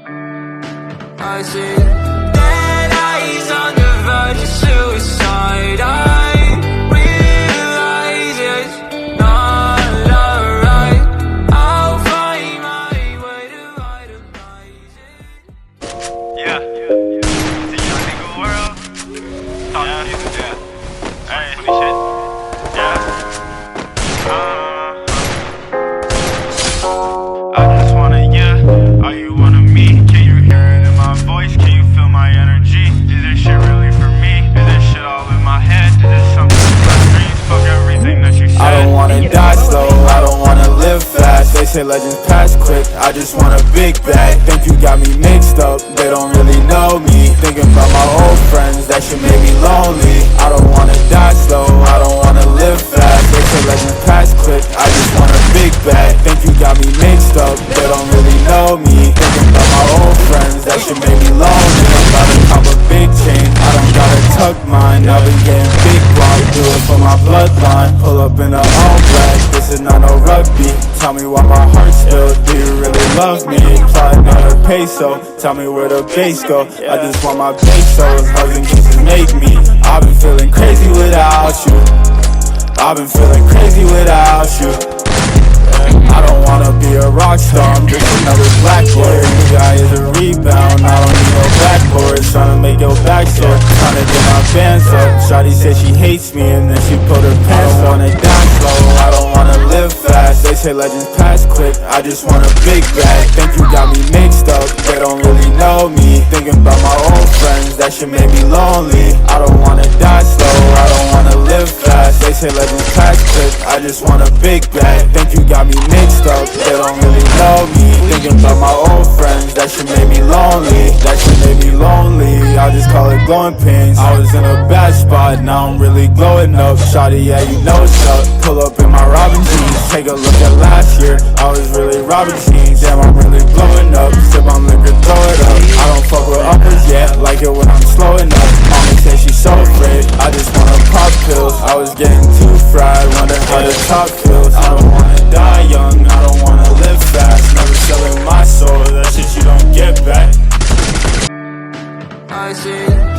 I see dead eyes on the verge of suicide. I realize it's not alright. I'll find my way to vitalize it. Yeah, it's a young nigga world. Talk to you, yeah. Hey, funny shit. Yeah. I just wanna, yeah. Are you one of me? Can you hear it in my voice? Can you feel my energy? Is this shit really for me? Is this shit all in my head? Is this something in my dreams? Fuck everything that you said. I don't wanna die slow, I don't wanna live fast. They say legends pass quick, I just want a big bag. Think you got me mixed up, they don't really know me. Thinking about my old friends, that shit made me lonely. I don't wanna die slow, I don't wanna live fast. They say legends pass quick, I just want a big bag. Think you got me mixed up, they don't really know me. Thinking about my old friends, that shit made me lonely. I'm about to cop a big chain, I don't gotta tuck mine. I've been getting big block, do it for my bloodline. Pull up in a all black, this is not no rugby. Tell me why my heart's still, do you really love me? Plotting on a peso, tell me where the base go. I just want my pesos, hugs and kisses make me. I've been feeling crazy without you, I've been feeling crazy without you. I don't wanna be a rock star, I'm just another black boy. You guy is a rebound, I don't need no backboard. Tryna make your back sore, tryna get my bands up. Shawty said she hates me and then she put her pants on. I don't wanna die slow, I don't wanna live fast. They say legends pass quick, I just want a big bag. Think you got me mixed up, they don't really know me. Thinking about my old friends, that shit made me lonely. I don't wanna die slow, I don't wanna live fast. They say legends pass quick, I just want a big bag. Think you got me mixed up, they don't really know me. Thinking about my old friends, that shit made me lonely. That shit made me lonely, I just call it glowing pains. I was in a bad spot, now I'm really glowing up. Shawty, yeah, you know what's up. Pull up in my Robin jeans, take a look at last year, I was really robbing jeans. Damn, I'm really blowing up, sip on liquor, throw it up. I don't fuck with uppers yet, like it when I'm slowing up. Mommy said she's so afraid, I just wanna pop pills. I was getting too fried, wonder how the top feels. I don't wanna die young, I don't wanna live fast. Never selling my soul, that shit you don't get back. I see